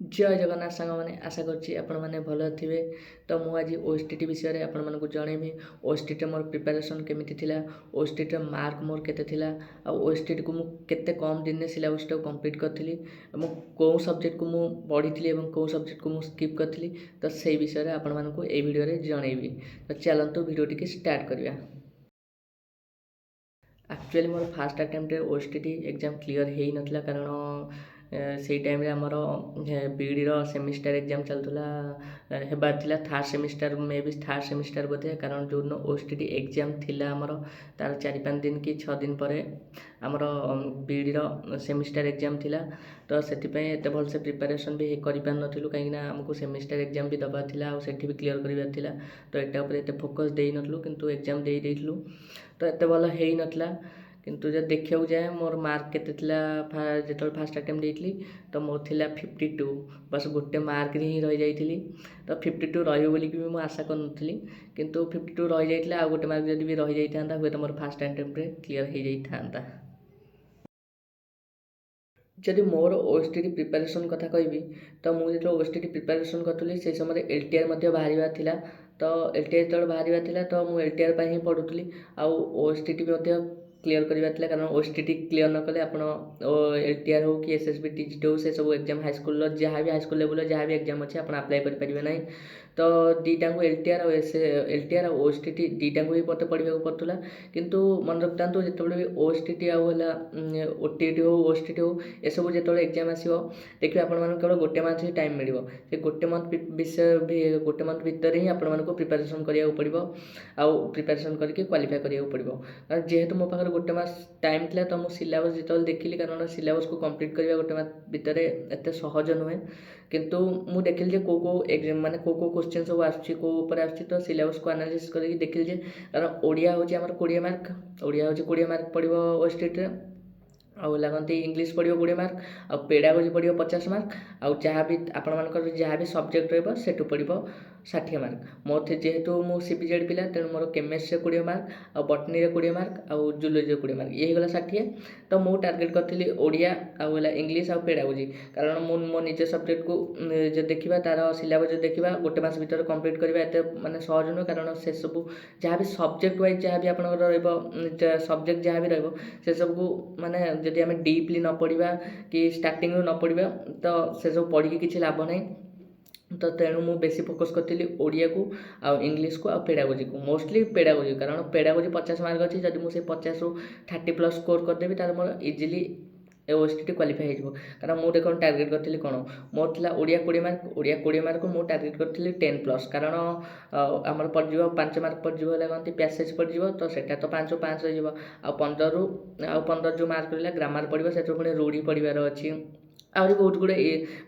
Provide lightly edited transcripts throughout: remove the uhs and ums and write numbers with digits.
जय जगन्नाथ सांग मैंने आशा करुँची आपण मैंने भल थे। तो मुझे आज ओएसटीटी विषय में आपण मानक जनइबी ओएसटीटी मोर प्रिपरेशन केमिति थिला, ओएसटीटी मार्क मोर केते थिला, आ ओएसटीटी को मु केते कम दिन में सिलेबस टाक कंप्लीट करथिली, कौ सब्जेक्ट को मु पढ़ी एवं कौ सब्जेक्ट को मु स्किप करथिली। तो सही विषय में आपण मानक ए वीडियो रे जनइबी। तो चलतु वीडियो टी स्टार्ट करिया। Actually more fast attempt OSTT exam clear हो नथिला, कारण से टाइम आमर बीडी सेमिस्टर एग्जाम चलूला हेबार थिला थर्ड सेमिस्टर मे भी थर्ड सेमिस्टर बोधे, कारण जो ओएसटीटी एग्जाम थिला आमर तार 4-5 दिन कि 6 दिन पर आमर बीडी सेमिस्टर एग्जाम थिला। तो से एत भल से प्रिपरेशन भी कर पार्नु कहीं आमको सेमिस्टर एग्जाम भी दबार थिला, सेठी भी क्लियर करार थिला। तो यहाँ एत फोकस दे नथलु, किंतु एग्जाम दे देइथलु। तो एत भल हो नथिला, किंतु जब देखा जाए मोर मार्क केते थिला जो फास्ट अटेम्प्ट देती तो मोर थिला 52, बस गोटे मार्क ही रही जाइली। तो 52 रही बोली भी मुझे आशा करूँ, किंतु 52 रही जाइए, आ गोटे मार्क जब भी रही जाता हुए तो मोर फास्ट अटेम्प्ट क्लियर हो जाता। जदि मोर ओएसटीटी प्रिपरेशन कथा कहबी तो मुझे जो ओएसटीटी प्रिपरेशन करी से समय एलटीआर बाहर था। तो एलटीआर जो बाहर था तो मुझे एलटीआर ही पढ़ुली, आउ ओएसटीटी क्लियर करवा, कारण ओएसटीटी क्लियर न कले आप एलटीआर हो कि एसएसबी टीजीटी हो से सब एग्जाम हाईस्कल जहाँ भी हाईस्कल लेवल जहाँ भी एग्जाम अच्छे आप अप्लाई करेंगे ना। तो दीटा को एलटीआर और एलटीआर और ओएसटीटी दीटा को ही मत पढ़ा पड़ूला, किंतु मन रखता जो भी ओएसटीटी आला ओटीटी हो ओएसटीटी हो एसबू जो एग्जाम आसो देखिए आपण केवल गोटे मंथ ही टाइम मिल से गोटे मंथ विषय भी गोटे मंथ भितर ही आपण प्रिपरेशन करा पड़ो, आउ प्रिपरेशन करके क्वालिफाई करा पड़ो। कारण जेहेतु मो पाखे गोटे मास टाइम था तो मुझे सिलेबस जो देखिली, कारण सिलेबस को कंप्लीट करवा गोटे मास भितर एत सहज नुहे, किंतु मु देखिली कौ कौ एग्जाम माने कौ क्वेश्चन सब आसुची कौ ऊपर आसुची। तो सिलेबस को एनालिसिस करके देखिली जे कारण ओडिया होची हमर 20 मार्क, ओडिया होची 20 मार्क पड़ो ओएसटीटी आउ लगती इंग्लीश पड़ो 20 मार्क, आ पेडागोजी पड़ो 50 मार्क, आउ जहाँ भी आपण जहाँ भी सब्जेक्ट रही सेठू पड़ो 60 मार्क। मोर जेहेतु मु सीपीजेड पिला तेणु मोर केमिस्ट्री 20 मार्क, आ बटनी 20 मार्क, आउ जूलोजी 20 मार्क, ये गला 60। तो मु टार्गेट करी ओडिया आउ इंग्लीश आउ पेडागोजी, कारण मु मो निज सब्जेक्ट को जो देखा तार सिलेबस जो देखा गोटे मास भर कंप्लीट करवा एत माने सहज नुहे, कारण से सब जहाँ भी सब्जेक्ट वाइज जहाँ भी आप सब्जेक्ट जहाँ भी से सब को माने जदि आम डीपली न पढ़ा कि स्टार्टिंग न पढ़ा तो से सब पढ़ी किसी लाभ ना। तो तेणु मु बेसी फोकस करी ओडिया को आउ इंग्लीश को आउ पेडागोजी को, मोस्टली पेडागोजी, कारण पेडागोजी 50 मार्क अच्छी, जब मुझे 50 ରୁ 30+ स्कोर करदेवी तार मोर इजिली ओएसटीटी क्वालिफाई हो। कारण मुझे देखो टार्गेट करी कौन मोर था ओडिया 20 मार्क, ओडिया 20 मार्क मुझे टार्गेट करी 10+, कारण आमर पड़ो 5 मार्क पड़ो कहते पैसेज पड़ो, तो सेटा तो 5 5 रही आ 15 जो मार्क रहा ग्रामर पड़ो से पुणी रूढ़ी पढ़ार अच्छी, आहरी बहुत गुड़े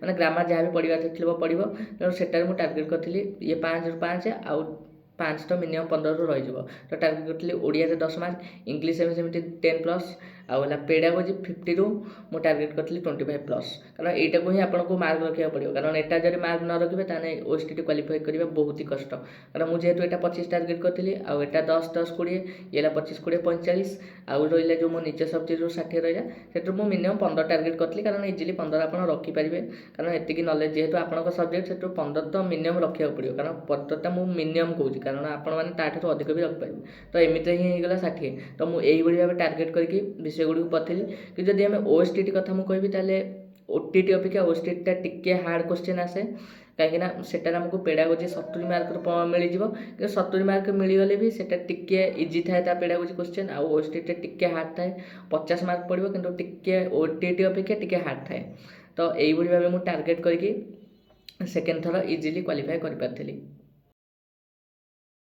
माने ग्रामर जहाँ भी पढ़ा थी पढ़ो। तेणु सेटार मुझे टार्गेट करी ये 5 ରୁ 5 आउ 5 तो मिनिमम 15 ରୁ रही। तो टार्गेट करी ओडिया 10 मार्क, इंग्लीश सेमती 10+, आउला पेडागोजी 50 ରୁ मु टार्गेट करी 25+, कारण यहाँ को ही आपको मार्क रखा पड़ो, कारण यहाँ जब मार्क न रखिए ताने ओएसटीटी क्वालिफाई करवा बहुत ही कष्ट। कारण मुझे जेहेतु यहाँ 25 टार्गेट करी आउ यहाँ 10 10 20 ये 25 20 45 आउ रहा जो मो निज सब्जेक्ट जो 60 रहा से मुझे मिनिमम 15 टार्गेट करी, कारण इजिली 15 आप रखिपारे, कारण एतिक नॉलेज जेहेतु आप सब्जेक्ट से 15 तो मिनिमम रखा पड़ो, कारण 15टा मुझे मिनिमम कहूँ, कारण आपठ अधिक भी रखिपारे। तो एमती ही होगा 60। तो मुझे यही भाव टार्गेट करके विषय गुड़ी पढ़ी कि जब आम ओएसटीटी कथा मुझे कहबी ओटीटी अपेक्षा ओएसटीटी टिके हार्ड क्वेश्चन आसे, कहीं सेटार आमको पेडागोजी 70 मार्क मिल जाए, 70 मार्क मिलगले भी सेटा टिके इजी थाए पेडागोजी क्वेश्चन, आउ ओएसटीटी टिके हार्ड थाए 50 मार्क पड़ो, किंतु टिके ओटीटी अपेक्षा टिके हार्ड थाए। तो यही भाव मुझे टार्गेट करके सेकेंड थर इजिली क्वालिफाई कर पार्थिली।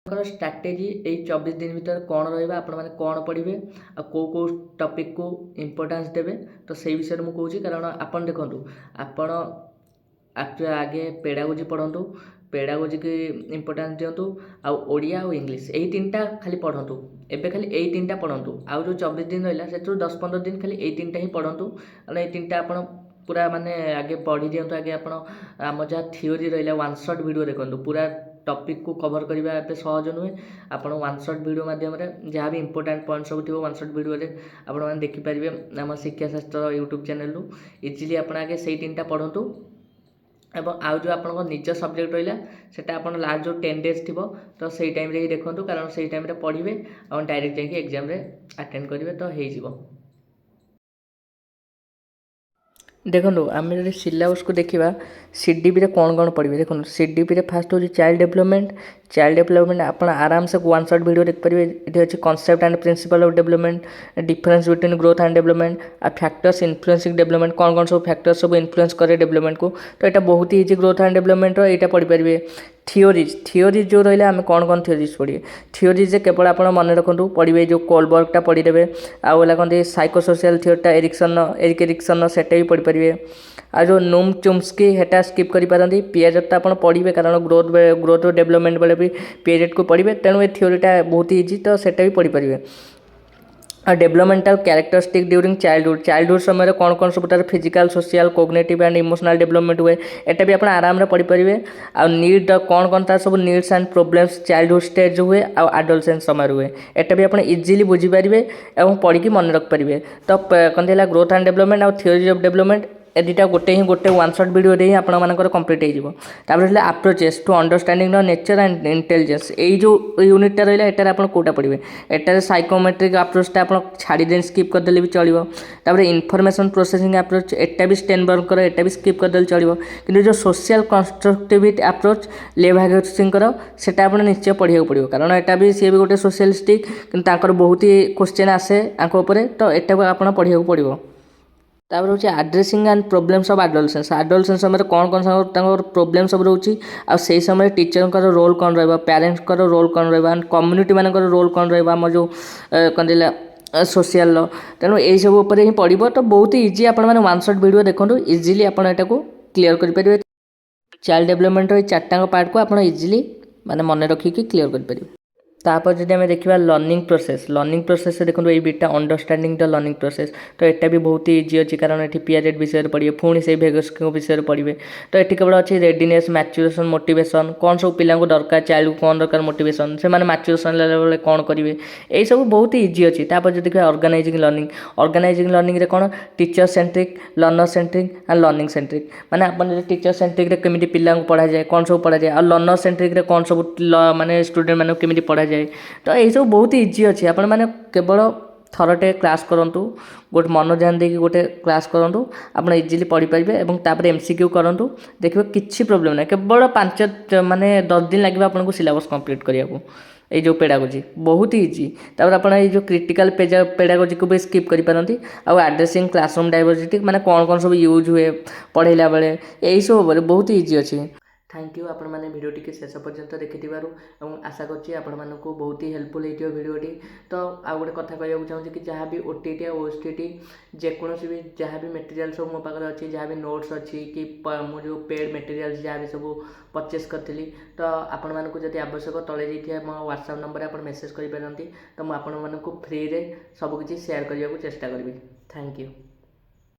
स्ट्राटेजी यही 24 दिन भर कौन रहा कौन पढ़े आ कौ टॉपिक को इम्पोर्टेंस देवे, तो से विषय में मुझे कारण आपन देखो आपण आगे पेडागोजी पढ़ु, पेडागोजी की इम्पोर्टेंस दिंतु, आउ ओडिया और इंग्लीश यही 3टा खाली पढ़ु, एवं खाली यही 3टा पढ़ु, आउ जो 24 दिन रहा से 10-15 दिन खाली यही 3टा ही पढ़ु, कारण ये 3टा आप पूरा माने आगे पढ़ी दिंतु। आगे आप आम जहाँ थ्योरी रहा 1 शॉट वीडियो देखो, पूरा टॉपिक को कवर करवा ए सहज नुहे, आप 1 शॉट वीडियो माध्यम जहाँ भी इंपोर्टेंट पॉइंट सब थी 1 शॉट वीडियो आपने देखिपारे आम शिक्षा शास्त्र यूट्यूब चैनल इजिली आप आगे से 3टा पढ़ु, ଏବଂ ଆଉ ଯେଉଁ ଆପଣଙ୍କ ନିଜ ସବଜେକ୍ଟ ରହିଲା ସେଇଟା ଆପଣ ଲାଷ୍ଟ ଯେଉଁ 10 days ଥିବ ତ ସେଇ ଟାଇମ୍ରେ ହିଁ ଦେଖନ୍ତୁ, କାରଣ ସେଇ ଟାଇମ୍ରେ ପଢ଼ିବେ ଆଉ ଡାଇରେକ୍ଟ ଯାଇକି ଏକ୍ଜାମ୍ରେ ଆଟେଣ୍ଡ କରିବେ ତ ହେଇଯିବ। ଦେଖନ୍ତୁ ଆମେ ଯଦି ସିଲାବସ୍କୁ ଦେଖିବା CDPରେ କ'ଣ ପଢ଼ିବେ। ଦେଖନ୍ତୁ CDPରେ ଫାଷ୍ଟ ହେଉଛି ଚାଇଲ୍ଡ ଡେଭଲପମେଣ୍ଟ ଆପଣ ଆରାମସେ ୱାନ୍ ସଟ୍ ଭିଡ଼ିଓ ଦେଖିପାରିବେ। ଏଠି ଅଛି concept and principal of development, difference between growth and development, ଆଉ ଫ୍ୟାକ୍ଟର୍ସ ଇନଫ୍ଲୁଏନ୍ସିଂ ଡେଭଲପମେଣ୍ଟ, କ'ଣ ସବୁ ଫ୍ୟାକ୍ଟର୍ସ ସବୁ ଇନଫ୍ଲୁଏନ୍ସ କରେ ଡେଭଲପମେଣ୍ଟକୁ। ତ ଏଇଟା ବହୁତ ଇଜି ଗ୍ରୋଥ ଆଣ୍ଡ ଡେଭଲପମେଣ୍ଟର ଏଇଟା ପଢ଼ିପାରିବେ। ଥିଓରିଜ୍ ଯେଉଁ ରହିଲା ଆମେ କ'ଣ ଥିଓରିଜ୍ ପଢ଼ିବେ। ଥିଓରିଜ୍ରେ କେବଳ ଆପଣ ମନେ ରଖନ୍ତୁ ପଢ଼ିବେ ଯେଉଁ କୋଲବର୍ଗଟା ପଢ଼ିଦେବେ, ଆଉ ହେଲା କ'ଣ ସାଇକୋସୋସିଆଲ ଥିଓରିଟା ଏରିକ୍ ଏରିକ୍ସନର ସେଟା ବି ପଢ଼ିପାରିବେ। ଆଉ ଯେଉଁ ନୁମ୍ ଚୁମ୍ସ୍କି ହେଟା ସ୍କିପ୍ କରିପାରନ୍ତି। ପିଆଜେଟ୍ଟା ଆପଣ ପଢ଼ିବେ କାରଣ ଗ୍ରୋଥ ଡେଭଲପମେଣ୍ଟ ବେଳେ ବି ପିଆଜେଟ୍କୁ ପଢ଼ିବେ, ତେଣୁ ଏ ଥିଓରିଟା ବହୁତ ଇଜି ତ ସେଟା ବି ପଢ଼ିପାରିବେ। ଆଉ ଡେଭଲପମେଣ୍ଟାଲ କ୍ୟାରେକ୍ଟରିଷ୍ଟିକ୍ ଡ୍ୟୁରିଂ ଚାଇଲ୍ଡହୁଡ୍ ସମୟରେ କ'ଣ ସବୁ ତାର physical social cognitive and emotional development ହୁଏ, ଏଟା ବି ଆପଣ ଆରାମରେ ପଢ଼ିପାରିବେ। ଆଉ ନିଡ୍ କ'ଣ ତାର ସବୁ needs and problems childhood stage ହୁଏ ଆଉ ଆଡୋଲସେନ୍ସ ସମୟରେ ହୁଏ, ଏଟା ବି ଆପଣ ଇଜିଲି ବୁଝିପାରିବେ ଏବଂ ପଢ଼ିକି ମନେ ରଖିପାରିବେ। ତ କ'ଣ ହେଲା ଗ୍ରୋଥ ଆଣ୍ଡ ଡେଭଲପମେଣ୍ଟ ଆଉ ଥିଓରି ଅଫ୍ ଡେଭଲପମେଣ୍ଟ ଏ ଦୁଇଟା ଗୋଟେ ୱାନ୍ ସଟ୍ ଭିଡ଼ିଓରେ ହିଁ ଆପଣମାନଙ୍କର କମ୍ପ୍ଲିଟ୍ ହେଇଯିବ। ତାପରେ ହେଲା approaches to understanding the nature and intelligence, ଏଇ ଯେଉଁ ୟୁନିଟ୍ଟା ରହିଲା ଏଟାରେ ଆପଣ କେଉଁଟା ପଢ଼ିବେ। ଏଟାରେ ସାଇକୋମେଟ୍ରିକ୍ ଆପ୍ରୋଚଟା ଆପଣ ଛାଡ଼ିଦେଲେ ସ୍କିପ୍ କରିଦେଲେ ବି ଚଳିବ। ତାପରେ ଇନଫର୍ମେସନ୍ ପ୍ରୋସେସିଂ ଆପ୍ରୋଚ୍ ଏଟା ବି ଷ୍ଟେନବର୍ଗଙ୍କର, ଏଟା ବି ସ୍କିପ୍ କରିଦେଲେ ଚଳିବ। କିନ୍ତୁ ଯେଉଁ ସୋସିଆଲ କନଷ୍ଟ୍ରକ୍ଟିଭିଟି ଆପ୍ରୋଚ୍ ଲେଭାଗୋସ୍କିଙ୍କର ସେଟା ଆପଣ ନିଶ୍ଚୟ ପଢ଼ିବାକୁ ପଡ଼ିବ, କାରଣ ଏଟା ବି ସିଏ ବି ଗୋଟେ ସୋସିଆଲିଷ୍ଟିକ୍, କିନ୍ତୁ ତାଙ୍କର ବହୁତ କ୍ୱେଶ୍ଚନ୍ ଆସେ ଆଙ୍କ ଉପରେ, ତ ଏଟାକୁ ଆପଣ ପଢ଼ିବାକୁ ପଡ଼ିବ। ତାପରେ ହେଉଛି ଆଡ୍ରେସିଂ ଆଣ୍ଡ ପ୍ରୋବ୍ଲେମ୍ସ ଅଫ୍ ଆଡୋଲସେନ୍ସ ସମୟରେ କ'ଣ ତାଙ୍କର ପ୍ରୋବ୍ଲେମ୍ ସବୁ ରହୁଛି, ଆଉ ସେହି ସମୟରେ ଟିଚରଙ୍କର ରୋଲ୍ କ'ଣ ରହିବ, ପ୍ୟାରେଣ୍ଟଙ୍କର ରୋଲ୍ କ'ଣ ରହିବ, ଆଣ୍ଡ କମ୍ୟୁନିଟି ମାନଙ୍କର ରୋଲ୍ କ'ଣ ରହିବ, ଆମର ଯେଉଁ କ'ଣ ରହିଲା ସୋସିଆଲର। ତେଣୁ ଏଇସବୁ ଉପରେ ହିଁ ପଡ଼ିବ। ତ ବହୁତ ଇଜି, ଆପଣମାନେ ୱାନ୍ ସଟ୍ ଭିଡ଼ିଓ ଦେଖନ୍ତୁ ଇଜିଲି ଆପଣ ଏଟାକୁ କ୍ଲିୟର କରିପାରିବେ। ଚାଇଲ୍ଡ ଡେଭଲପମେଣ୍ଟର ଏଇ 4ଟାଙ୍କ ପାର୍ଟକୁ ଆପଣ ଇଜିଲି ମାନେ ମନେ ରଖିକି କ୍ଲିୟର କରିପାରିବେ। तापर जदि आम देखा लर्निंग प्रोसेस देखो ये beta understanding the learning process तो यहाँ भी बहुत इजी अच्छी कारण ये पियाजेट विषय पढ़े पुणी से भेगोस्की विषय पढ़े तो ये केवल अच्छी रेडीनेस मैच्यूरेशन मोटिवेशन कौन सब पिला दरकार चाइल्ड को कौन दरकार मोटिवेशन से मैच्यूरेशन लेवल कौन करेंगे यही सब बहुत इजी अच्छी। तापर जो देखिए ऑर्गेनाइजिंग लर्निंग कौन teacher centric learner centric and learning centric माने अपन टीचर सेंट्रिक केमी पिला पढ़ा जाए कौन सब पढ़ा जाए और लर्नर सेंट्रिक कौन सब माने स्टूडेंट मानक केमी पढ़ा जाए तो यही सब बहुत इजी अच्छी। आपण मैंने केवल थरटे क्लास करूँ गोटे मन ध्यान देकी गोटे क्लास करूँ आप इजिली पढ़ी पारे और तापर MCQ करूँ देखिए किसी प्रोब्लेम ना केवल 5 माने 10 दिन लगे आपको सिलेबस कंप्लीट करने को ये जो पेडागोजी बहुत इजी। तापर आप जो क्रिटिकल पेडागोजी को भी स्किप करि पारंती आ एड्रेसिंग क्लासरूम डाइवर्सिटी माने कौन कौन सब यूज हुए पढ़ेला बेले यही सब बहुत इजी अच्छी। थैंक यू आपण मैंने भिडियो टी शेष पर्यंत देखी आशा करुँच आपण मानक बहुत ही हेल्पफुल हो भिडियोटी। तो आ गोटे कथा कहूँ चाहूँगी कि जहाँ भी OTT और OSTT जेकोसी भी जहाँ भी मटेरियल सब मो पाखे अच्छी जहाँ भी नोट्स अच्छी कि मो जो पेड मटेरियल जहाँ भी सब परचेस करी तो आपण मानक जब आवश्यक तले जाइए मो व्हाट्सएप नंबर आप मेसेज करें तो मुझे फ्री में सबकि शेयर करने को चेष्टा करी। Thank you.